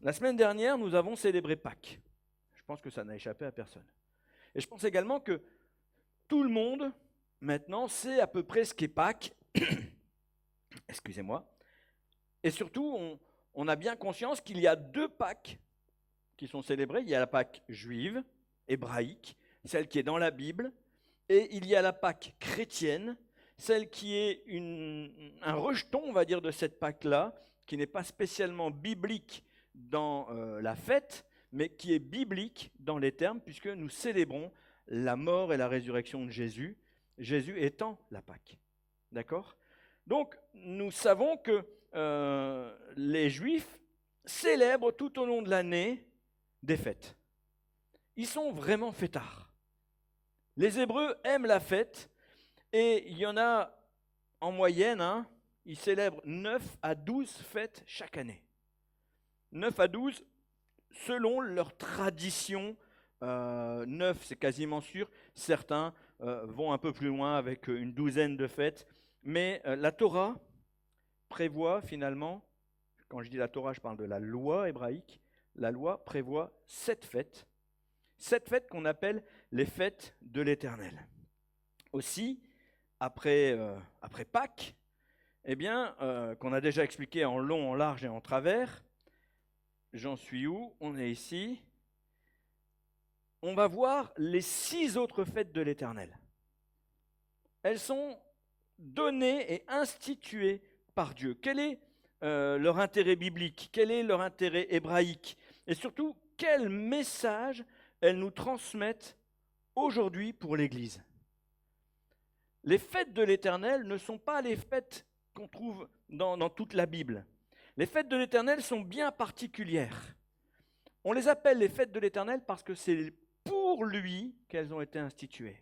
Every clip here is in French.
La semaine dernière, nous avons célébré Pâques. Je pense que ça n'a échappé à personne. Et je pense également que tout le monde, maintenant, sait à peu près ce qu'est Pâques. Excusez-moi. Et surtout, on a bien conscience qu'il y a deux Pâques qui sont célébrées. Il y a la Pâque juive, hébraïque, celle qui est dans la Bible, et il y a la Pâque chrétienne, celle qui est un rejeton, on va dire, de cette Pâque-là, qui n'est pas spécialement biblique dans la fête, mais qui est biblique dans les termes, puisque nous célébrons la mort et la résurrection de Jésus, Jésus étant la Pâque. D'accord ? Donc, nous savons que les Juifs célèbrent tout au long de l'année des fêtes. Ils sont vraiment fêtards. Les Hébreux aiment la fête, et il y en a en moyenne, ils célèbrent 9 à 12 fêtes chaque année. 9 à 12 selon leur tradition. 9, c'est quasiment sûr. Certains vont un peu plus loin avec une douzaine de fêtes. Mais la Torah prévoit finalement, quand je dis la Torah, je parle de la loi hébraïque, la loi prévoit 7 fêtes. 7 fêtes qu'on appelle les fêtes de l'Éternel. Aussi, après Pâques, eh bien, qu'on a déjà expliqué en long, en large et en travers, j'en suis où? On est ici. On va voir les 6 autres fêtes de l'Éternel. Elles sont données et instituées par Dieu. Quel est leur intérêt biblique? Quel est leur intérêt hébraïque? Et surtout, quel message elles nous transmettent aujourd'hui pour l'Église? Les fêtes de l'Éternel ne sont pas les fêtes qu'on trouve dans toute la Bible. Les fêtes de l'Éternel sont bien particulières. On les appelle les fêtes de l'Éternel parce que c'est pour lui qu'elles ont été instituées.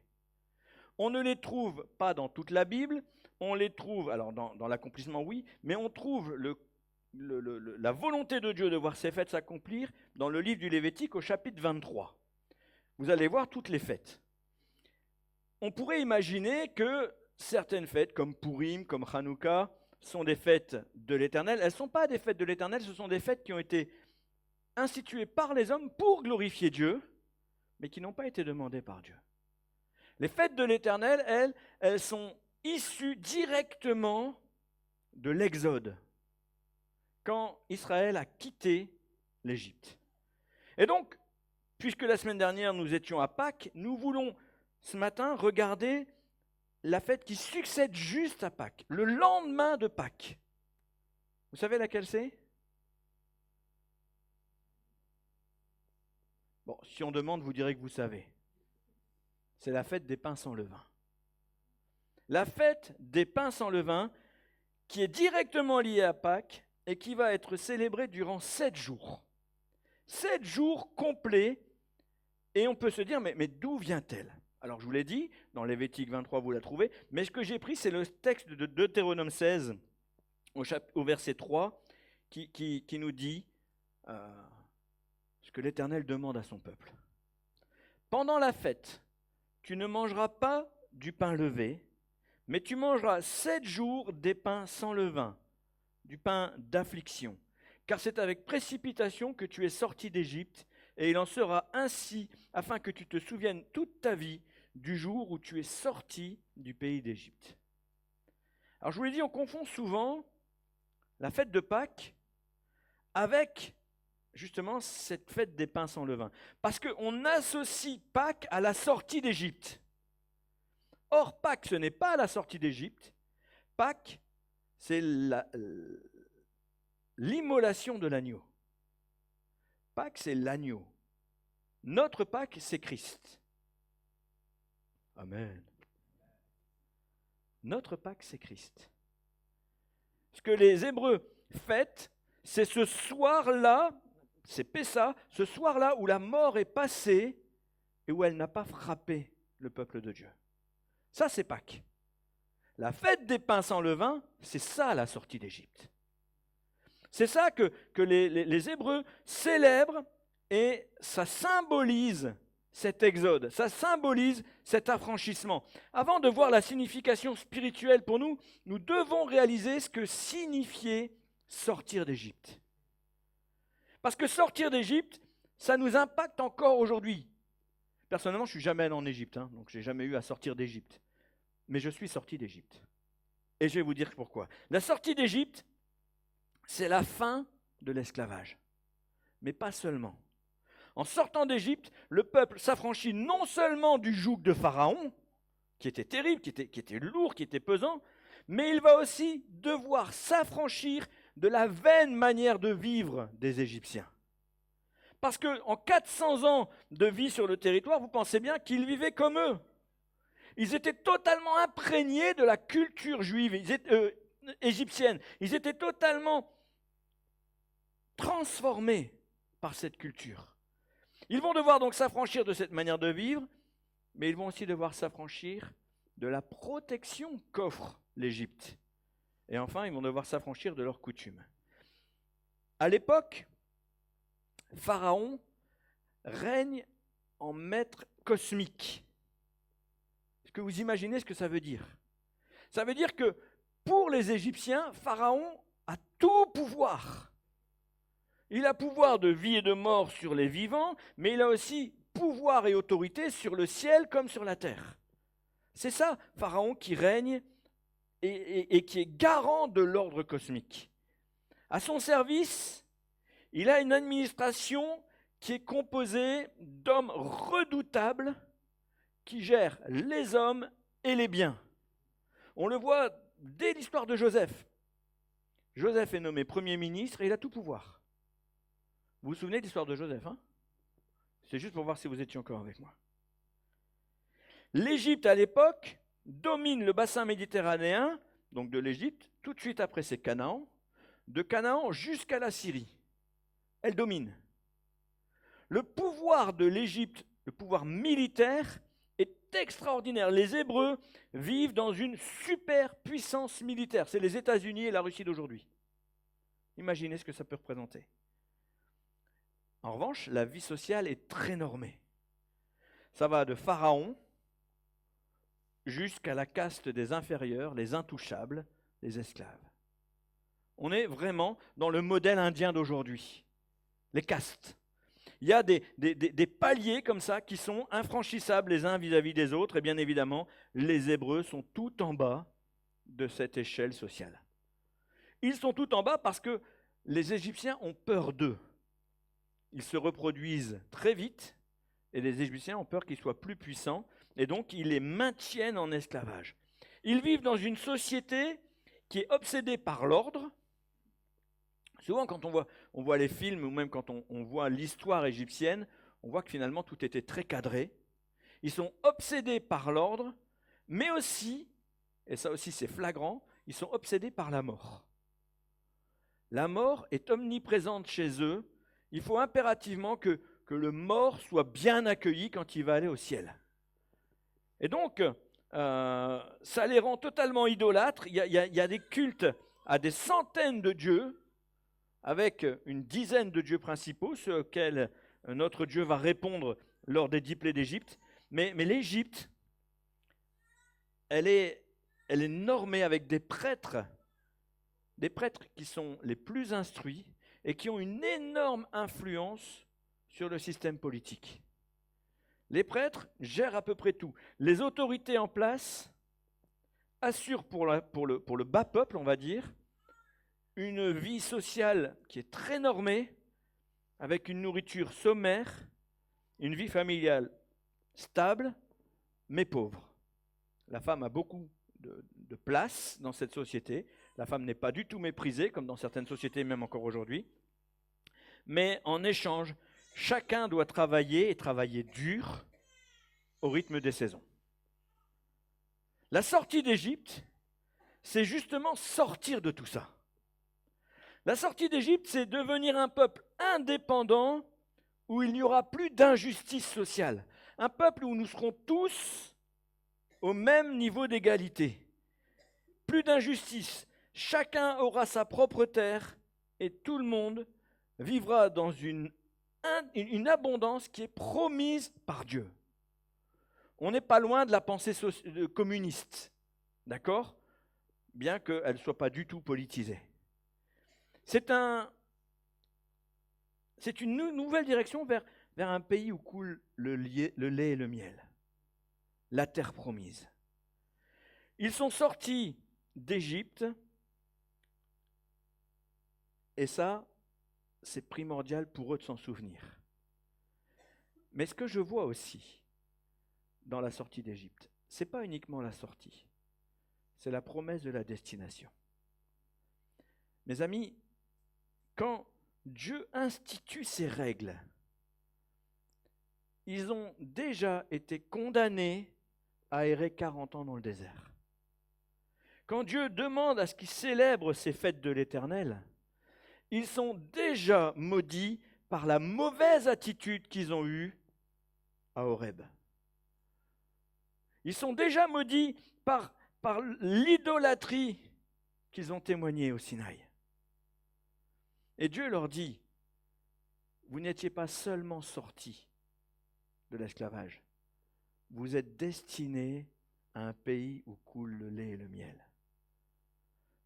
On ne les trouve pas dans toute la Bible, on les trouve, alors dans l'accomplissement oui, mais on trouve la volonté de Dieu de voir ces fêtes s'accomplir dans le livre du Lévitique au chapitre 23. Vous allez voir toutes les fêtes. On pourrait imaginer que certaines fêtes, comme Purim, comme Hanouka, sont des fêtes de l'Éternel. Elles ne sont pas des fêtes de l'Éternel, ce sont des fêtes qui ont été instituées par les hommes pour glorifier Dieu, mais qui n'ont pas été demandées par Dieu. Les fêtes de l'Éternel, elles sont issues directement de l'Exode, quand Israël a quitté l'Égypte. Et donc, puisque la semaine dernière nous étions à Pâques, nous voulons ce matin regarder la fête qui succède juste à Pâques, le lendemain de Pâques. Vous savez laquelle c'est? Bon, si on demande, vous direz que vous savez. C'est la fête des pains sans levain. La fête des pains sans levain qui est directement liée à Pâques et qui va être célébrée durant 7 jours. 7 jours complets, et on peut se dire, mais d'où vient-elle? Alors je vous l'ai dit, dans Lévitique 23 vous la trouvez, mais ce que j'ai pris c'est le texte de Deutéronome 16 au verset 3 qui nous dit ce que l'Éternel demande à son peuple. Pendant la fête, tu ne mangeras pas du pain levé, mais tu mangeras 7 jours des pains sans levain, du pain d'affliction, car c'est avec précipitation que tu es sorti d'Égypte, et il en sera ainsi afin que tu te souviennes toute ta vie du jour où tu es sorti du pays d'Égypte. Alors je vous l'ai dit, on confond souvent la fête de Pâques avec justement cette fête des pains sans levain, parce qu'on associe Pâques à la sortie d'Égypte. Or, Pâques, ce n'est pas la sortie d'Égypte. Pâques, c'est l'immolation de l'agneau. Pâques, c'est l'agneau. Notre Pâques, c'est Christ. Amen. Notre Pâques, c'est Christ. Ce que les Hébreux fêtent, c'est ce soir-là, c'est Pessa, ce soir-là où la mort est passée et où elle n'a pas frappé le peuple de Dieu. Ça, c'est Pâques. La fête des pains sans levain, c'est ça la sortie d'Égypte. C'est ça que les Hébreux célèbrent et ça symbolise cet exode, ça symbolise cet affranchissement. Avant de voir la signification spirituelle pour nous, nous devons réaliser ce que signifiait sortir d'Égypte. Parce que sortir d'Égypte, ça nous impacte encore aujourd'hui. Personnellement, je ne suis jamais allé en Égypte, donc je n'ai jamais eu à sortir d'Égypte. Mais je suis sorti d'Égypte. Et je vais vous dire pourquoi. La sortie d'Égypte, c'est la fin de l'esclavage. Mais pas seulement. En sortant d'Égypte, le peuple s'affranchit non seulement du joug de Pharaon, qui était terrible, qui était lourd, qui était pesant, mais il va aussi devoir s'affranchir de la vaine manière de vivre des Égyptiens. Parce qu'en 400 ans de vie sur le territoire, vous pensez bien qu'ils vivaient comme eux. Ils étaient totalement imprégnés de la culture juive égyptienne. Ils étaient totalement transformés par cette culture. Ils vont devoir donc s'affranchir de cette manière de vivre, mais ils vont aussi devoir s'affranchir de la protection qu'offre l'Égypte. Et enfin, ils vont devoir s'affranchir de leurs coutumes. À l'époque, Pharaon règne en maître cosmique. Est-ce que vous imaginez ce que ça veut dire? Ça veut dire que pour les Égyptiens, Pharaon a tout pouvoir. Il a pouvoir de vie et de mort sur les vivants, mais il a aussi pouvoir et autorité sur le ciel comme sur la terre. C'est ça, Pharaon qui règne et qui est garant de l'ordre cosmique. À son service, il a une administration qui est composée d'hommes redoutables qui gèrent les hommes et les biens. On le voit dès l'histoire de Joseph. Joseph est nommé Premier ministre et il a tout pouvoir. Vous vous souvenez de l'histoire de Joseph, C'est juste pour voir si vous étiez encore avec moi. L'Égypte, à l'époque, domine le bassin méditerranéen, donc de l'Égypte, tout de suite après c'est Canaan, de Canaan jusqu'à la Syrie. Elle domine. Le pouvoir de l'Égypte, le pouvoir militaire, est extraordinaire. Les Hébreux vivent dans une superpuissance militaire. C'est les États-Unis et la Russie d'aujourd'hui. Imaginez ce que ça peut représenter. En revanche, la vie sociale est très normée. Ça va de Pharaon jusqu'à la caste des inférieurs, les intouchables, les esclaves. On est vraiment dans le modèle indien d'aujourd'hui. Les castes. Il y a des paliers comme ça qui sont infranchissables les uns vis-à-vis des autres. Et bien évidemment, les Hébreux sont tout en bas de cette échelle sociale. Ils sont tout en bas parce que les Égyptiens ont peur d'eux. Ils se reproduisent très vite et les Égyptiens ont peur qu'ils soient plus puissants et donc ils les maintiennent en esclavage. Ils vivent dans une société qui est obsédée par l'ordre. Souvent, quand on voit les films ou même quand on voit l'histoire égyptienne, on voit que finalement tout était très cadré. Ils sont obsédés par l'ordre, mais aussi, et ça aussi c'est flagrant, ils sont obsédés par la mort. La mort est omniprésente chez eux. Il faut impérativement que le mort soit bien accueilli quand il va aller au ciel. Et donc, ça les rend totalement idolâtres. Il y a des cultes à des centaines de dieux, avec une dizaine de dieux principaux, ceux auxquels notre Dieu va répondre lors des 10 plaies d'Égypte. Mais l'Égypte, elle est normée avec des prêtres qui sont les plus instruits et qui ont une énorme influence sur le système politique. Les prêtres gèrent à peu près tout. Les autorités en place assurent pour le bas peuple, on va dire, une vie sociale qui est très normée, avec une nourriture sommaire, une vie familiale stable, mais pauvre. La femme a beaucoup de place dans cette société. La femme n'est pas du tout méprisée, comme dans certaines sociétés, même encore aujourd'hui. Mais en échange, chacun doit travailler et travailler dur au rythme des saisons. La sortie d'Égypte, c'est justement sortir de tout ça. La sortie d'Égypte, c'est devenir un peuple indépendant où il n'y aura plus d'injustice sociale. Un peuple où nous serons tous au même niveau d'égalité. Plus d'injustice. Chacun aura sa propre terre et tout le monde vivra dans une abondance qui est promise par Dieu. On n'est pas loin de la pensée communiste, d'accord? Bien qu'elle ne soit pas du tout politisée. C'est un C'est une nouvelle direction vers un pays où coule le lait et le miel, la terre promise. Ils sont sortis d'Égypte, et ça, c'est primordial pour eux de s'en souvenir. Mais ce que je vois aussi dans la sortie d'Égypte, ce n'est pas uniquement la sortie, c'est la promesse de la destination. Mes amis, quand Dieu institue ces règles, ils ont déjà été condamnés à errer 40 ans dans le désert. Quand Dieu demande à ce qu'ils célèbrent ces fêtes de l'Éternel, ils sont déjà maudits par la mauvaise attitude qu'ils ont eue à Horeb. Ils sont déjà maudits par l'idolâtrie qu'ils ont témoignée au Sinaï. Et Dieu leur dit, vous n'étiez pas seulement sortis de l'esclavage, vous êtes destinés à un pays où coule le lait et le miel.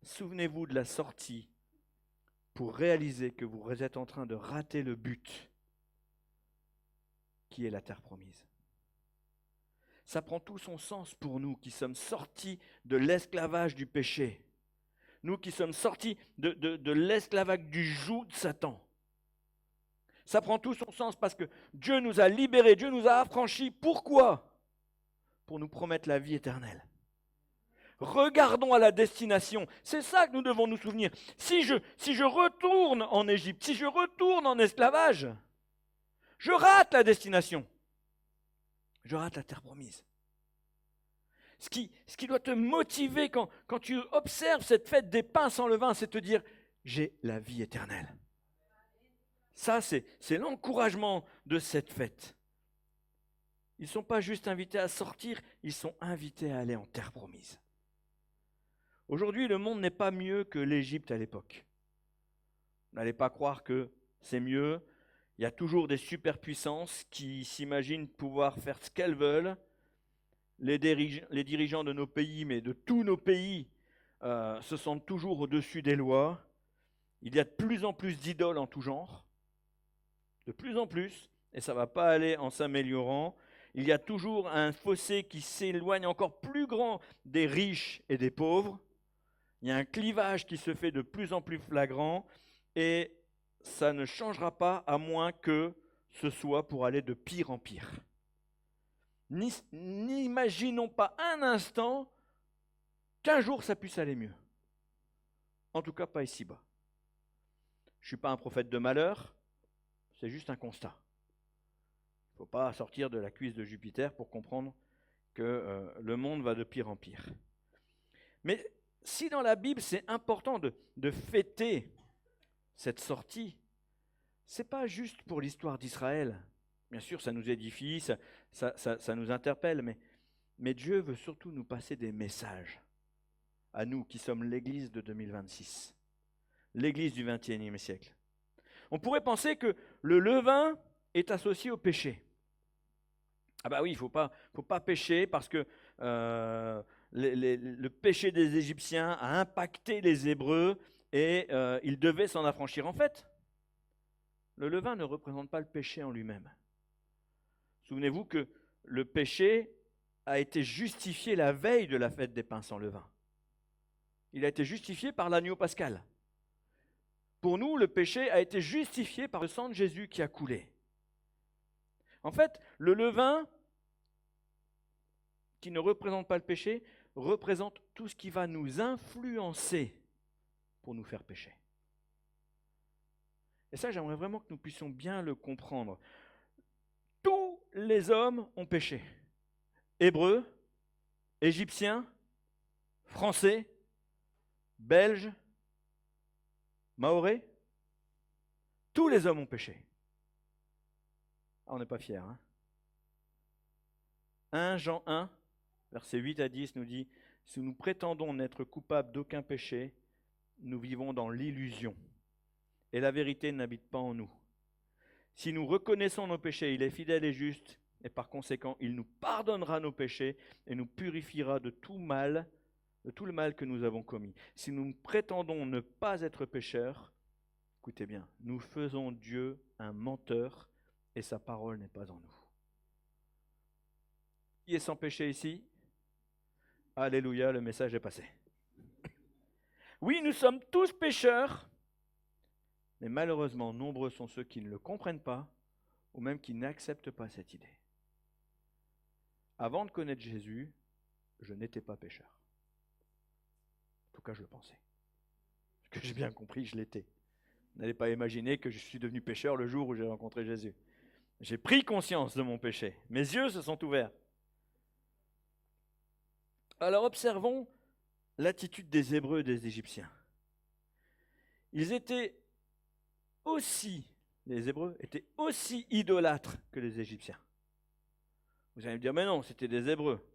Souvenez-vous de la sortie pour réaliser que vous êtes en train de rater le but qui est la terre promise. Ça prend tout son sens pour nous qui sommes sortis de l'esclavage du péché. Nous qui sommes sortis de l'esclavage du joug de Satan. Ça prend tout son sens parce que Dieu nous a libérés, Dieu nous a affranchis. Pourquoi ? Pour nous promettre la vie éternelle. Regardons à la destination. C'est ça que nous devons nous souvenir. Si je retourne en Égypte, si je retourne en esclavage, je rate la destination. Je rate la terre promise. Ce qui doit te motiver quand tu observes cette fête des pains sans levain, c'est te dire, j'ai la vie éternelle. Ça, c'est l'encouragement de cette fête. Ils ne sont pas juste invités à sortir, ils sont invités à aller en terre promise. Aujourd'hui, le monde n'est pas mieux que l'Égypte à l'époque. N'allez pas croire que c'est mieux. Il y a toujours des superpuissances qui s'imaginent pouvoir faire ce qu'elles veulent. Les dirigeants de nos pays, mais de tous nos pays, se sentent toujours au-dessus des lois. Il y a de plus en plus d'idoles en tout genre. De plus en plus, et ça ne va pas aller en s'améliorant. Il y a toujours un fossé qui s'éloigne encore plus grand des riches et des pauvres. Il y a un clivage qui se fait de plus en plus flagrant et ça ne changera pas à moins que ce soit pour aller de pire en pire. N'imaginons pas un instant qu'un jour ça puisse aller mieux. En tout cas, pas ici-bas. Je ne suis pas un prophète de malheur, c'est juste un constat. Il ne faut pas sortir de la cuisse de Jupiter pour comprendre que le monde va de pire en pire. Mais si dans la Bible, c'est important de fêter cette sortie, ce n'est pas juste pour l'histoire d'Israël. Bien sûr, ça nous édifie, ça nous interpelle, mais Dieu veut surtout nous passer des messages à nous qui sommes l'Église de 2026, l'Église du XXIe siècle. On pourrait penser que le levain est associé au péché. Ah bah oui, il ne faut pas pécher parce que le péché des Égyptiens a impacté les Hébreux et ils devaient s'en affranchir. En fait, le levain ne représente pas le péché en lui-même. Souvenez-vous que le péché a été justifié la veille de la fête des pains sans levain. Il a été justifié par l'agneau pascal. Pour nous, le péché a été justifié par le sang de Jésus qui a coulé. En fait, le levain, qui ne représente pas le péché, représente tout ce qui va nous influencer pour nous faire pécher. Et ça, j'aimerais vraiment que nous puissions bien le comprendre. Tous les hommes ont péché. Hébreux, Égyptiens, Français, Belges, Mahorais, tous les hommes ont péché. Ah, on n'est pas fiers. 1 Jean 1, versets 8 à 10 nous dit « Si nous prétendons n'être coupables d'aucun péché, nous vivons dans l'illusion, et la vérité n'habite pas en nous. Si nous reconnaissons nos péchés, il est fidèle et juste, et par conséquent, il nous pardonnera nos péchés et nous purifiera de tout mal, de tout le mal que nous avons commis. Si nous prétendons ne pas être pécheurs, Écoutez bien, nous faisons Dieu un menteur et sa parole n'est pas en nous. Qui est sans péché ici? Alléluia, le message est passé. Oui, nous sommes tous pécheurs, mais malheureusement, nombreux sont ceux qui ne le comprennent pas ou même qui n'acceptent pas cette idée. Avant de connaître Jésus, je n'étais pas pécheur. En tout cas, je le pensais. Ce que j'ai bien compris, je l'étais. Vous n'allez pas imaginer que je suis devenu pécheur le jour où j'ai rencontré Jésus. J'ai pris conscience de mon péché. Mes yeux se sont ouverts. Alors observons l'attitude des Hébreux et des Égyptiens. Les Hébreux étaient aussi idolâtres que les Égyptiens. Vous allez me dire, mais non, c'était des Hébreux.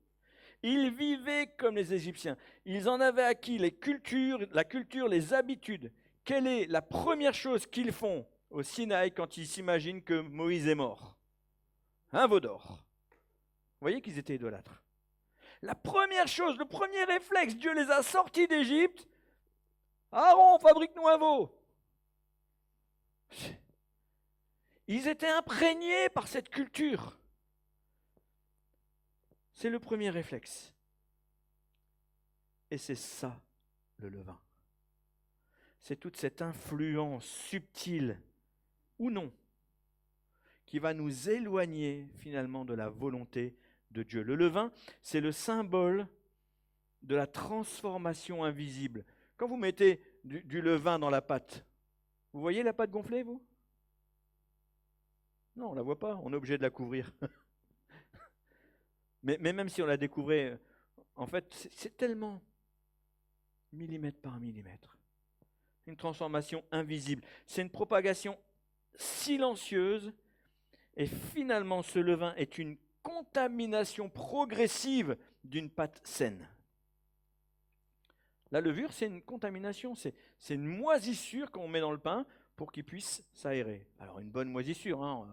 Ils vivaient comme les Égyptiens. Ils en avaient acquis la culture, les habitudes. Quelle est la première chose qu'ils font au Sinaï quand ils s'imaginent que Moïse est mort? Un veau d'or. Vous voyez qu'ils étaient idolâtres. La première chose, le premier réflexe, Dieu les a sortis d'Égypte. Aaron, fabrique-nous un veau. Ils étaient imprégnés par cette culture. C'est le premier réflexe. Et c'est ça, le levain. C'est toute cette influence subtile, ou non, qui va nous éloigner finalement de la volonté de Dieu. Le levain, c'est le symbole de la transformation invisible. Quand vous mettez du levain dans la pâte, vous voyez la pâte gonflée, vous? Non, on ne la voit pas, on est obligé de la couvrir. mais même si on la découvrait, en fait, c'est tellement millimètre par millimètre. Une transformation invisible. C'est une propagation silencieuse. Et finalement, ce levain est une contamination progressive d'une pâte saine. La levure, c'est une contamination, c'est une moisissure qu'on met dans le pain pour qu'il puisse s'aérer. Alors une bonne moisissure, hein,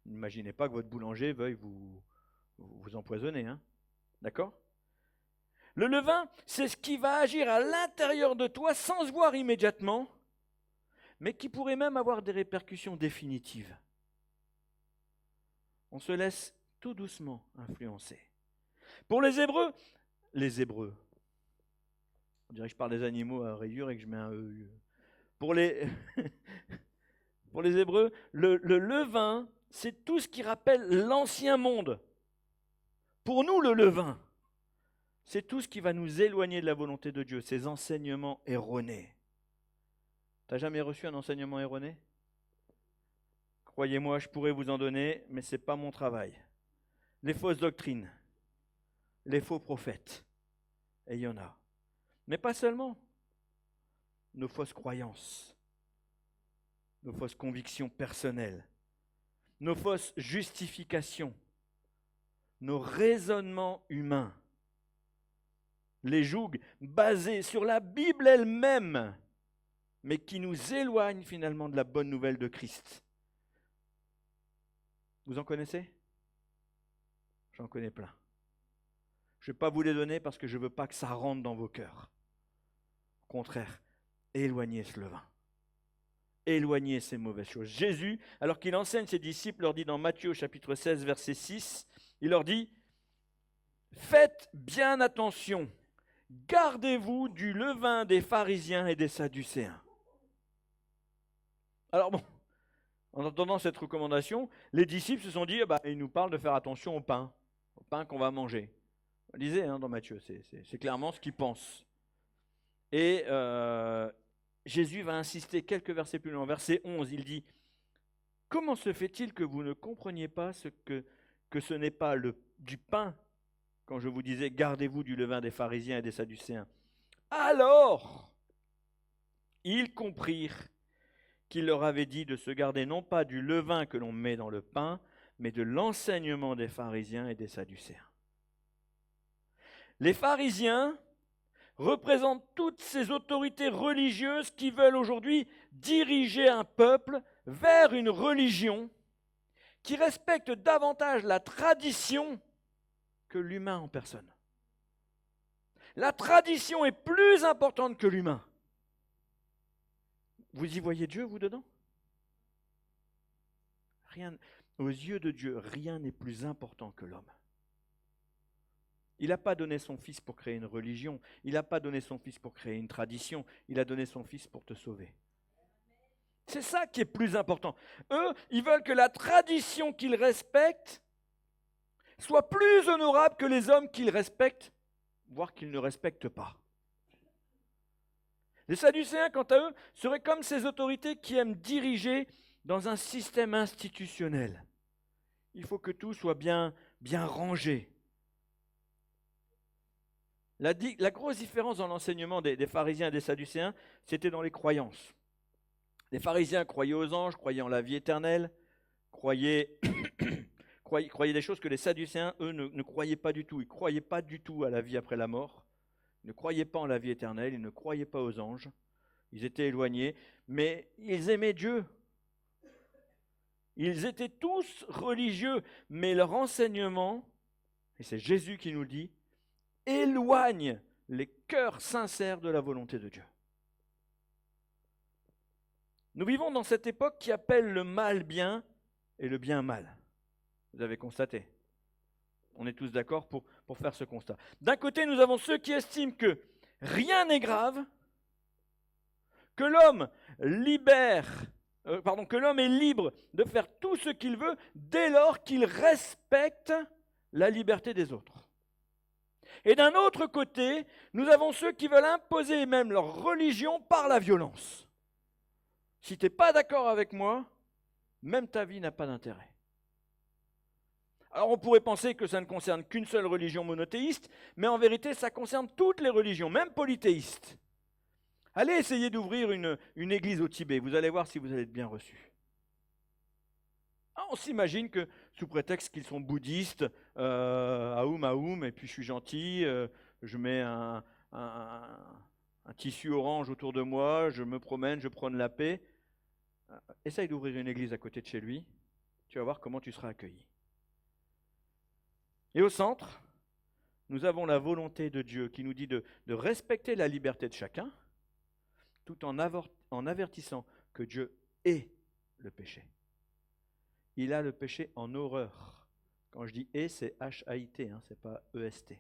n'imaginez pas que votre boulanger veuille vous empoisonner. Hein, d'accord? Le levain, c'est ce qui va agir à l'intérieur de toi sans se voir immédiatement, mais qui pourrait même avoir des répercussions définitives. On se laisse tout doucement influencer. Pour les Hébreux, on dirait que je parle des animaux à rayures et que je mets un E. Pour les Hébreux, le levain, c'est tout ce qui rappelle l'ancien monde. Pour nous, le levain, c'est tout ce qui va nous éloigner de la volonté de Dieu, ces enseignements erronés. T'as jamais reçu un enseignement erroné? Croyez-moi, je pourrais vous en donner, mais ce n'est pas mon travail. Les fausses doctrines, les faux prophètes, et il y en a. Mais pas seulement. Nos fausses croyances, nos fausses convictions personnelles, nos fausses justifications, nos raisonnements humains, les jougs basés sur la Bible elle-même, mais qui nous éloignent finalement de la bonne nouvelle de Christ. Vous en connaissez? J'en connais plein. Je ne vais pas vous les donner parce que je ne veux pas que ça rentre dans vos cœurs. Au contraire, éloignez ce levain. Éloignez ces mauvaises choses. Jésus, alors qu'il enseigne ses disciples, leur dit dans Matthieu chapitre 16, verset 6, il leur dit « Faites bien attention, gardez-vous du levain des pharisiens et des sadducéens. » Alors bon, en entendant cette recommandation, les disciples se sont dit il nous parle de faire attention au pain qu'on va manger. Lisez dans Matthieu, c'est clairement ce qu'ils pensent. Et Jésus va insister quelques versets plus loin. Verset 11, il dit « Comment se fait-il que vous ne compreniez pas que ce n'est pas du pain, quand je vous disais gardez-vous du levain des pharisiens et des sadducéens ?» Alors, ils comprirent qu'il leur avait dit de se garder non pas du levain que l'on met dans le pain, mais de l'enseignement des pharisiens et des sadducéens. Les pharisiens représentent toutes ces autorités religieuses qui veulent aujourd'hui diriger un peuple vers une religion qui respecte davantage la tradition que l'humain en personne. La tradition est plus importante que l'humain. Vous y voyez Dieu, vous, dedans? Rien, aux yeux de Dieu, rien n'est plus important que l'homme. Il n'a pas donné son Fils pour créer une religion, il n'a pas donné son Fils pour créer une tradition, il a donné son Fils pour te sauver. C'est ça qui est plus important. Eux, ils veulent que la tradition qu'ils respectent soit plus honorable que les hommes qu'ils respectent, voire qu'ils ne respectent pas. Les Sadducéens, quant à eux, seraient comme ces autorités qui aiment diriger dans un système institutionnel. Il faut que tout soit bien rangé. La grosse différence dans l'enseignement des pharisiens et des Sadducéens, c'était dans les croyances. Les pharisiens croyaient aux anges, croyaient en la vie éternelle, croyaient des choses que les Sadducéens, eux, ne croyaient pas du tout. Ils ne croyaient pas du tout à la vie après la mort. Ils ne croyaient pas en la vie éternelle, ils ne croyaient pas aux anges. Ils étaient éloignés, mais ils aimaient Dieu. Ils étaient tous religieux, mais leur enseignement, et c'est Jésus qui nous le dit, éloigne les cœurs sincères de la volonté de Dieu. Nous vivons dans cette époque qui appelle le mal bien et le bien mal. Vous avez constaté. On est tous d'accord pour faire ce constat. D'un côté, nous avons ceux qui estiment que rien n'est grave, que l'homme que l'homme est libre de faire tout ce qu'il veut dès lors qu'il respecte la liberté des autres. Et d'un autre côté, nous avons ceux qui veulent imposer même leur religion par la violence. Si tu n'es pas d'accord avec moi, même ta vie n'a pas d'intérêt. Alors on pourrait penser que ça ne concerne qu'une seule religion monothéiste, mais en vérité ça concerne toutes les religions, même polythéistes. Allez essayer d'ouvrir une église au Tibet, vous allez voir si vous allez être bien reçus. On s'imagine que sous prétexte qu'ils sont bouddhistes, aoum, et puis je suis gentil, je mets un tissu orange autour de moi, je me promène, je prône la paix. Essaye d'ouvrir une église à côté de chez lui, tu vas voir comment tu seras accueilli. Et au centre, nous avons la volonté de Dieu qui nous dit de respecter la liberté de chacun, tout en avertissant que Dieu est le péché. Il a le péché en horreur. Quand je dis « et », c'est H-A-I-T, ce n'est pas E-S-T.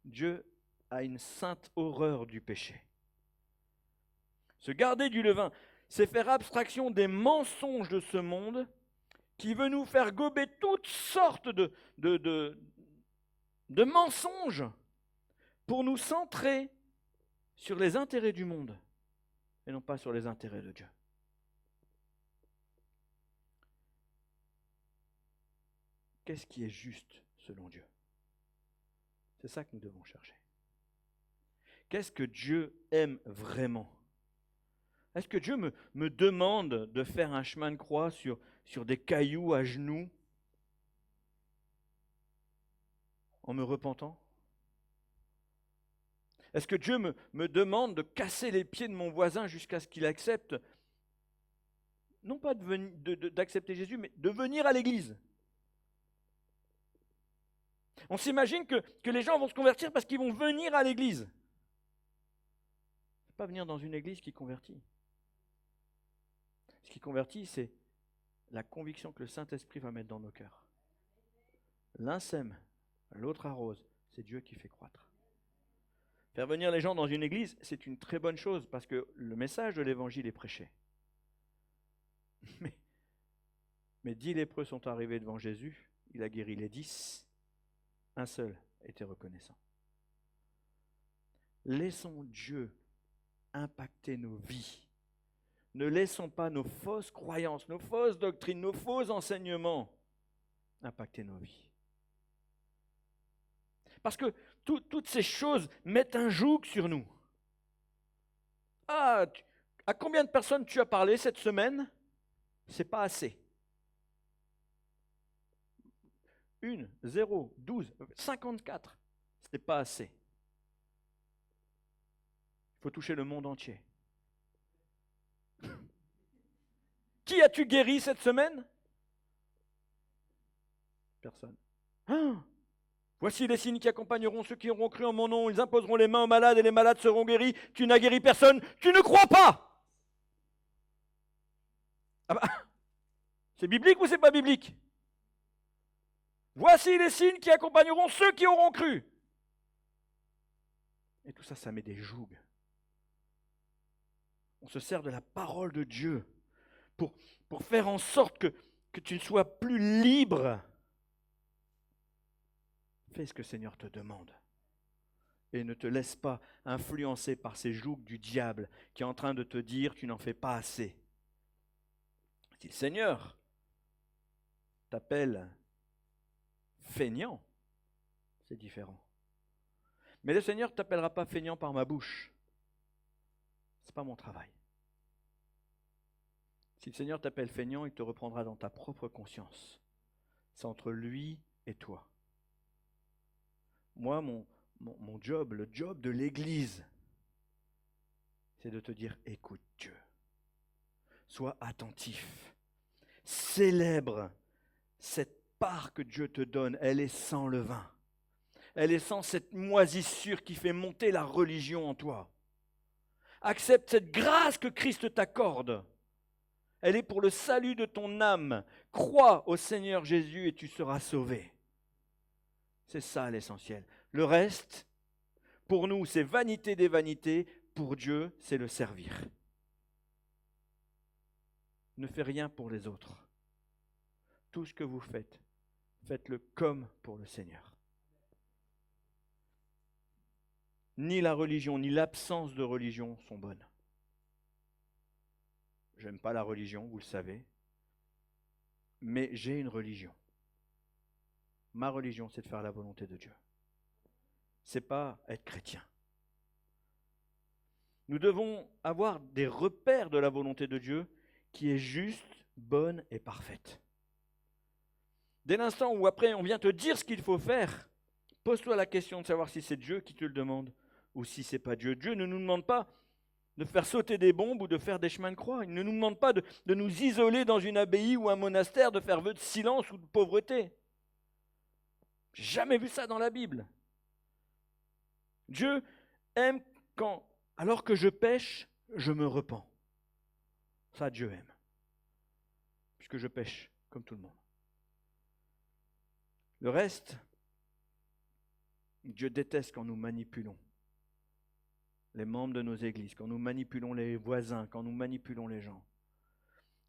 Dieu a une sainte horreur du péché. Se garder du levain, c'est faire abstraction des mensonges de ce monde qui veut nous faire gober toutes sortes de mensonges pour nous centrer sur les intérêts du monde et non pas sur les intérêts de Dieu. Qu'est-ce qui est juste selon Dieu? C'est ça que nous devons chercher. Qu'est-ce que Dieu aime vraiment? Est-ce que Dieu me demande de faire un chemin de croix sur des cailloux à genoux en me repentant? Est-ce que Dieu me demande de casser les pieds de mon voisin jusqu'à ce qu'il accepte, non pas d'accepter Jésus, mais de venir à l'église? On s'imagine que les gens vont se convertir parce qu'ils vont venir à l'église. Ce n'est pas venir dans une église qui convertit. Ce qui convertit, c'est la conviction que le Saint-Esprit va mettre dans nos cœurs. L'un sème, l'autre arrose, c'est Dieu qui fait croître. Faire venir les gens dans une église, c'est une très bonne chose parce que le message de l'évangile est prêché. Mais 10 lépreux sont arrivés devant Jésus, il a guéri les 10, un seul était reconnaissant. Laissons Dieu impacter nos vies. Ne laissons pas nos fausses croyances, nos fausses doctrines, nos faux enseignements impacter nos vies. Parce que toutes ces choses mettent un joug sur nous. À combien de personnes tu as parlé cette semaine? C'est pas assez. 1, 0, 12, 54. Ce n'est pas assez. Il faut toucher le monde entier. Qui as-tu guéri cette semaine? Personne. Voici les signes qui accompagneront ceux qui auront cru en mon nom. Ils imposeront les mains aux malades et les malades seront guéris. Tu n'as guéri personne. Tu ne crois pas. Ah bah, c'est biblique ou c'est pas biblique? Voici les signes qui accompagneront ceux qui auront cru. Et tout ça, ça met des jougs. On se sert de la parole de Dieu pour, pour faire en sorte que tu ne sois plus libre. Fais ce que le Seigneur te demande. Et ne te laisse pas influencer par ces jougs du diable qui est en train de te dire tu n'en fais pas assez. Si le Seigneur t'appelle feignant, c'est différent. Mais le Seigneur ne t'appellera pas feignant par ma bouche. Ce n'est pas mon travail. Si le Seigneur t'appelle feignant, il te reprendra dans ta propre conscience. C'est entre lui et toi. Moi, mon job, le job de l'Église, c'est de te dire, écoute Dieu. Sois attentif. Célèbre cette part que Dieu te donne. Elle est sans levain. Elle est sans cette moisissure qui fait monter la religion en toi. Accepte cette grâce que Christ t'accorde. Elle est pour le salut de ton âme. Crois au Seigneur Jésus et tu seras sauvé. C'est ça l'essentiel. Le reste, pour nous, c'est vanité des vanités. Pour Dieu, c'est le servir. Ne fais rien pour les autres. Tout ce que vous faites, faites-le comme pour le Seigneur. Ni la religion, ni l'absence de religion sont bonnes. Je n'aime pas la religion, vous le savez, mais j'ai une religion. Ma religion, c'est de faire la volonté de Dieu. Ce n'est pas être chrétien. Nous devons avoir des repères de la volonté de Dieu qui est juste, bonne et parfaite. Dès l'instant où après on vient te dire ce qu'il faut faire, pose-toi la question de savoir si c'est Dieu qui te le demande ou si ce n'est pas Dieu. Dieu ne nous demande pas de faire sauter des bombes ou de faire des chemins de croix. Il ne nous demande pas de nous isoler dans une abbaye ou un monastère, de faire vœu de silence ou de pauvreté. J'ai jamais vu ça dans la Bible. Dieu aime quand, alors que je pêche, je me repens. Ça, Dieu aime. Puisque je pêche comme tout le monde. Le reste, Dieu déteste quand nous manipulons les membres de nos églises, quand nous manipulons les voisins, quand nous manipulons les gens.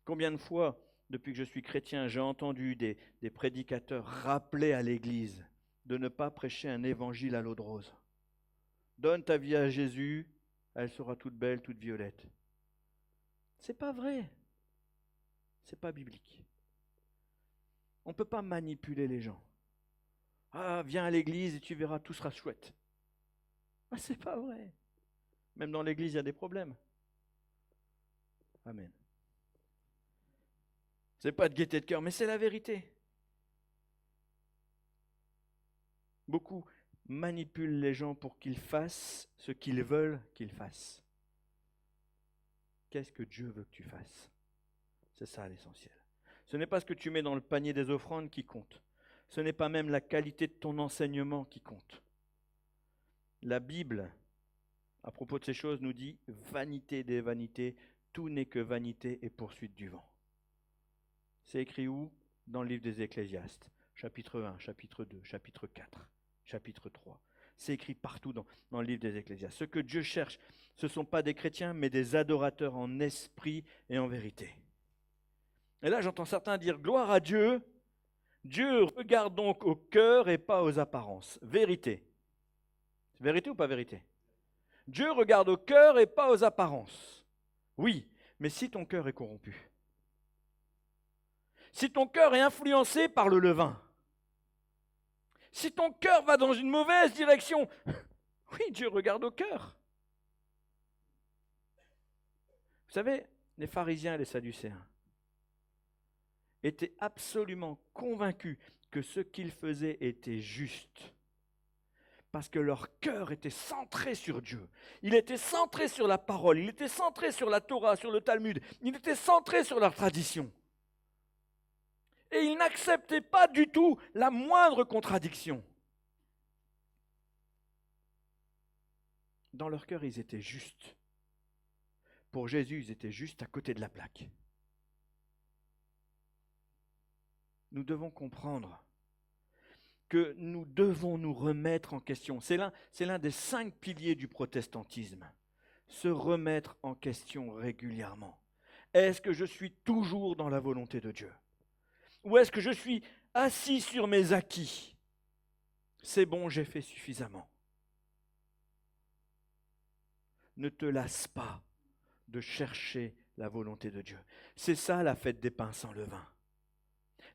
Combien de fois, depuis que je suis chrétien, j'ai entendu des prédicateurs rappeler à l'église de ne pas prêcher un évangile à l'eau de rose. Donne ta vie à Jésus, elle sera toute belle, toute violette. C'est pas vrai. C'est pas biblique. On ne peut pas manipuler les gens. Ah, viens à l'église et tu verras, tout sera chouette. Ah, c'est pas vrai. Même dans l'église, il y a des problèmes. Amen. C'est pas de gaieté de cœur, mais c'est la vérité. Beaucoup manipulent les gens pour qu'ils fassent ce qu'ils veulent qu'ils fassent. Qu'est-ce que Dieu veut que tu fasses? C'est ça l'essentiel. Ce n'est pas ce que tu mets dans le panier des offrandes qui compte. Ce n'est pas même la qualité de ton enseignement qui compte. La Bible, à propos de ces choses, nous dit « vanité des vanités, tout n'est que vanité et poursuite du vent ». C'est écrit où? Dans le livre des Ecclésiastes, chapitre 1, chapitre 2, chapitre 4, chapitre 3. C'est écrit partout dans le livre des Ecclésiastes. Ce que Dieu cherche, ce ne sont pas des chrétiens, mais des adorateurs en esprit et en vérité. Et là, j'entends certains dire « Gloire à Dieu ». Dieu regarde donc au cœur et pas aux apparences. Vérité. C'est vérité ou pas vérité? Dieu regarde au cœur et pas aux apparences. Oui, mais si ton cœur est corrompu, si ton cœur est influencé par le levain, si ton cœur va dans une mauvaise direction, oui, Dieu regarde au cœur. Vous savez, les pharisiens et les sadducéens étaient absolument convaincus que ce qu'ils faisaient était juste. Parce que leur cœur était centré sur Dieu. Il était centré sur la parole. Il était centré sur la Torah, sur le Talmud. Il était centré sur leur tradition. Et ils n'acceptaient pas du tout la moindre contradiction. Dans leur cœur, ils étaient justes. Pour Jésus, ils étaient juste à côté de la plaque. nous devons comprendre que nous devons nous remettre en question. C'est l'un des 5 piliers du protestantisme. Se remettre en question régulièrement. Est-ce que je suis toujours dans la volonté de Dieu? Ou est-ce que je suis assis sur mes acquis? C'est bon, j'ai fait suffisamment. Ne te lasse pas de chercher la volonté de Dieu. C'est ça la fête des pains sans levain.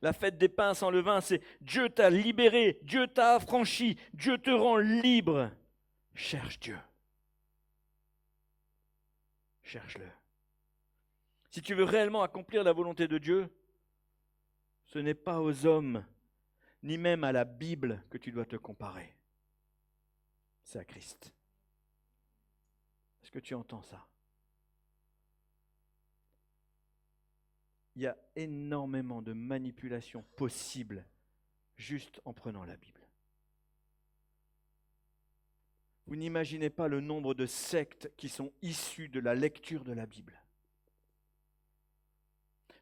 La fête des pains sans levain, c'est Dieu t'a libéré, Dieu t'a affranchi, Dieu te rend libre. Cherche Dieu. Cherche-le. Si tu veux réellement accomplir la volonté de Dieu, ce n'est pas aux hommes, ni même à la Bible que tu dois te comparer. C'est à Christ. Est-ce que tu entends ça? Il y a énormément de manipulations possibles juste en prenant la Bible. Vous n'imaginez pas le nombre de sectes qui sont issues de la lecture de la Bible.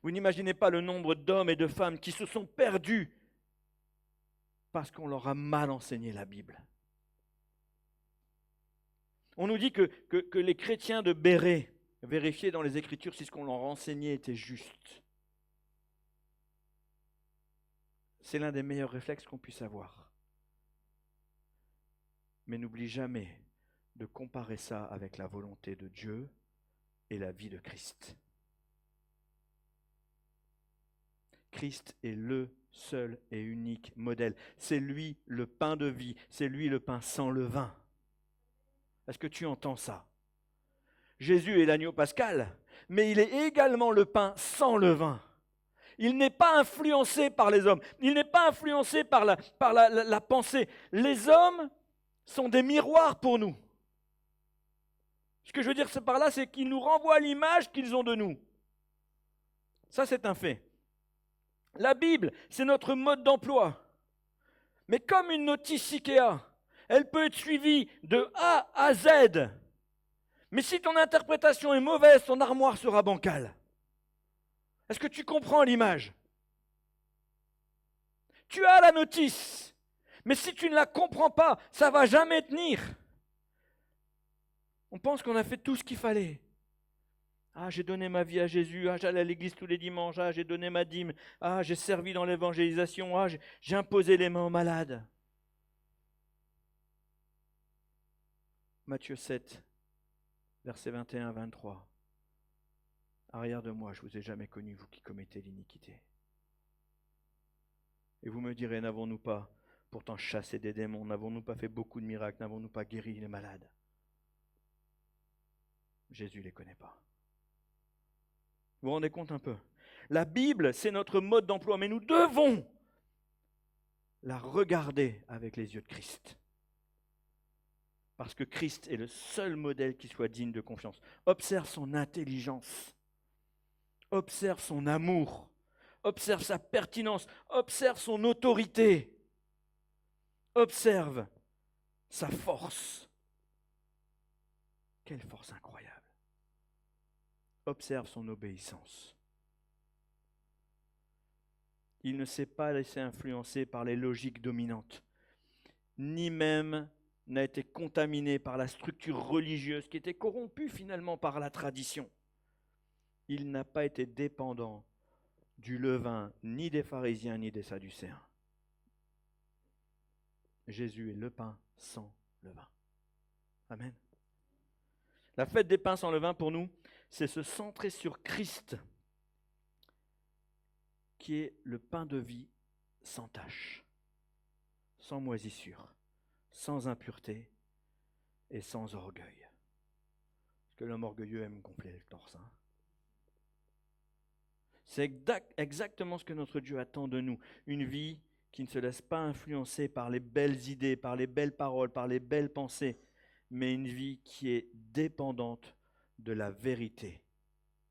Vous n'imaginez pas le nombre d'hommes et de femmes qui se sont perdus parce qu'on leur a mal enseigné la Bible. On nous dit que les chrétiens de Béret vérifiaient dans les Écritures si ce qu'on leur enseignait était juste. C'est l'un des meilleurs réflexes qu'on puisse avoir. Mais n'oublie jamais de comparer ça avec la volonté de Dieu et la vie de Christ. Christ est le seul et unique modèle. C'est lui le pain de vie, c'est lui le pain sans levain. Est-ce que tu entends ça? Jésus est l'agneau pascal, mais il est également le pain sans levain. Il n'est pas influencé par les hommes, il n'est pas influencé par la pensée. Les hommes sont des miroirs pour nous. Ce que je veux dire par là, c'est qu'ils nous renvoient l'image qu'ils ont de nous. Ça, c'est un fait. La Bible, c'est notre mode d'emploi. Mais comme une notice Ikea, elle peut être suivie de A à Z. Mais si ton interprétation est mauvaise, ton armoire sera bancale. Est-ce que tu comprends l'image? Tu as la notice, mais si tu ne la comprends pas, ça ne va jamais tenir. On pense qu'on a fait tout ce qu'il fallait. Ah, j'ai donné ma vie à Jésus, ah, j'allais à l'église tous les dimanches, ah, j'ai donné ma dîme, ah, j'ai servi dans l'évangélisation, ah, j'ai imposé les mains aux malades. Matthieu 7, versets 21 à 23. Arrière de moi, je ne vous ai jamais connu, vous qui commettez l'iniquité. Et vous me direz, n'avons-nous pas pourtant chassé des démons, n'avons-nous pas fait beaucoup de miracles, n'avons-nous pas guéri les malades? Jésus ne les connaît pas. Vous vous rendez compte un peu? La Bible, c'est notre mode d'emploi, mais nous devons la regarder avec les yeux de Christ. Parce que Christ est le seul modèle qui soit digne de confiance. Observe son intelligence, observe son amour, observe sa pertinence, observe son autorité, observe sa force. Quelle force incroyable! Observe son obéissance. Il ne s'est pas laissé influencer par les logiques dominantes, ni même n'a été contaminé par la structure religieuse qui était corrompue finalement par la tradition. Il n'a pas été dépendant du levain, ni des pharisiens, ni des sadducéens. Jésus est le pain sans levain. Amen. La fête des pains sans levain, pour nous, c'est se centrer sur Christ, qui est le pain de vie sans tache, sans moisissure, sans impureté et sans orgueil. Parce que l'homme orgueilleux aime gonfler le torse. C'est exactement ce que notre Dieu attend de nous. Une vie qui ne se laisse pas influencer par les belles idées, par les belles paroles, par les belles pensées, mais une vie qui est dépendante de la vérité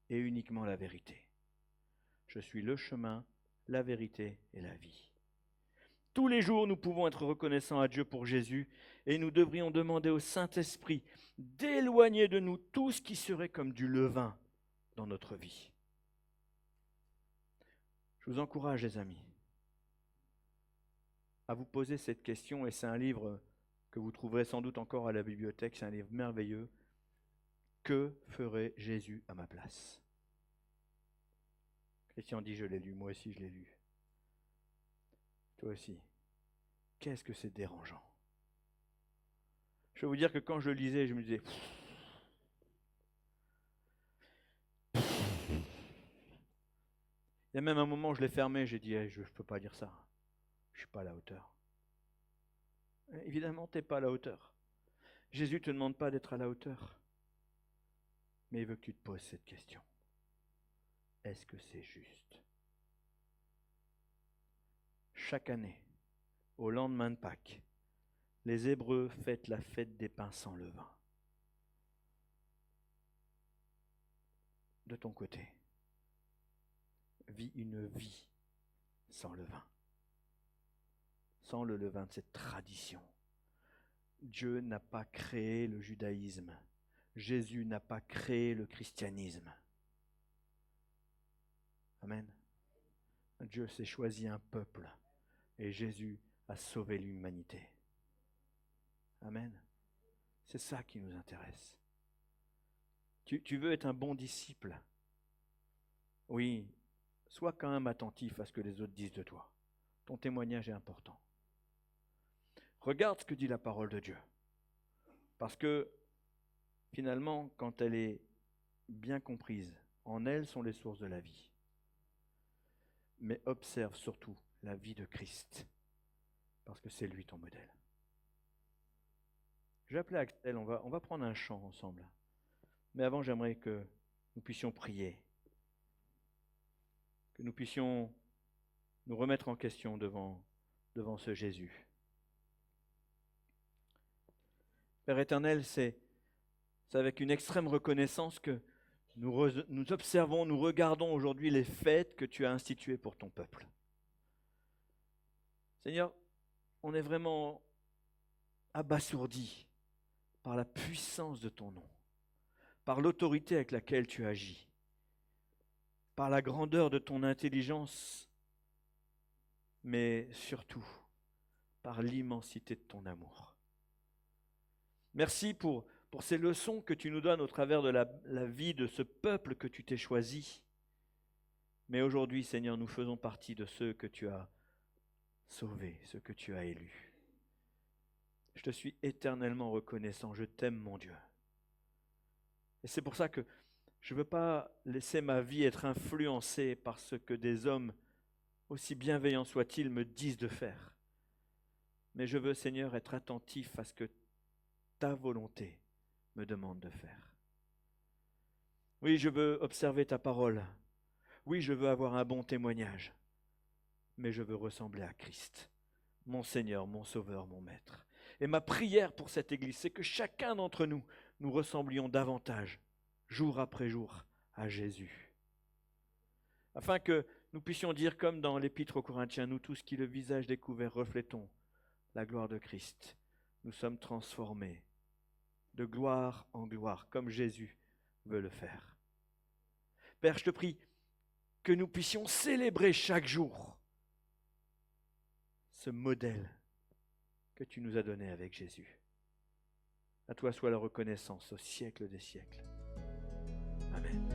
et uniquement la vérité. Je suis le chemin, la vérité et la vie. Tous les jours, nous pouvons être reconnaissants à Dieu pour Jésus et nous devrions demander au Saint-Esprit d'éloigner de nous tout ce qui serait comme du levain dans notre vie. Je vous encourage, les amis, à vous poser cette question, et c'est un livre que vous trouverez sans doute encore à la bibliothèque, c'est un livre merveilleux. Que ferait Jésus à ma place? Christian dit, je l'ai lu, moi aussi je l'ai lu. Toi aussi. Qu'est-ce que c'est dérangeant? Je vais vous dire que quand je lisais, je me disais, il y a même un moment où je l'ai fermé, j'ai dit, je ne peux pas dire ça. Je ne suis pas à la hauteur. Évidemment, tu n'es pas à la hauteur. Jésus ne te demande pas d'être à la hauteur. Mais il veut que tu te poses cette question. Est-ce que c'est juste? Chaque année, au lendemain de Pâques, les Hébreux fêtent la fête des pains sans levain. De ton côté, vis une vie sans levain. Sans le levain de cette tradition. Dieu n'a pas créé le judaïsme. Jésus n'a pas créé le christianisme. Amen. Dieu s'est choisi un peuple et Jésus a sauvé l'humanité. Amen. C'est ça qui nous intéresse. Tu veux être un bon disciple? Oui, sois quand même attentif à ce que les autres disent de toi. Ton témoignage est important. Regarde ce que dit la parole de Dieu. Parce que finalement, quand elle est bien comprise, en elle sont les sources de la vie. Mais observe surtout la vie de Christ, parce que c'est lui ton modèle. Je vais appeler Axel, on va prendre un chant ensemble. Mais avant, j'aimerais que nous puissions prier, que nous puissions nous remettre en question devant ce Jésus. Père éternel, c'est avec une extrême reconnaissance que nous observons, nous regardons aujourd'hui les fêtes que tu as instituées pour ton peuple. Seigneur, on est vraiment abasourdi par la puissance de ton nom, par l'autorité avec laquelle tu agis, par la grandeur de ton intelligence, mais surtout par l'immensité de ton amour. Merci pour ces leçons que tu nous donnes au travers de la vie de ce peuple que tu t'es choisi. Mais aujourd'hui, Seigneur, nous faisons partie de ceux que tu as sauvés, ceux que tu as élus. Je te suis éternellement reconnaissant, je t'aime mon Dieu. Et c'est pour ça que je ne veux pas laisser ma vie être influencée par ce que des hommes, aussi bienveillants soient-ils, me disent de faire. Mais je veux, Seigneur, être attentif à ce que ta volonté me demande de faire. Oui, je veux observer ta parole. Oui, je veux avoir un bon témoignage. Mais je veux ressembler à Christ, mon Seigneur, mon Sauveur, mon Maître. Et ma prière pour cette Église, c'est que chacun d'entre nous, nous ressemblions davantage, jour après jour, à Jésus. Afin que nous puissions dire, comme dans l'Épître aux Corinthiens, nous tous qui le visage découvert reflétons la gloire de Christ, nous sommes transformés de gloire en gloire, comme Jésus veut le faire. Père, je te prie que nous puissions célébrer chaque jour ce modèle que tu nous as donné avec Jésus. À toi soit la reconnaissance au siècle des siècles. Amen.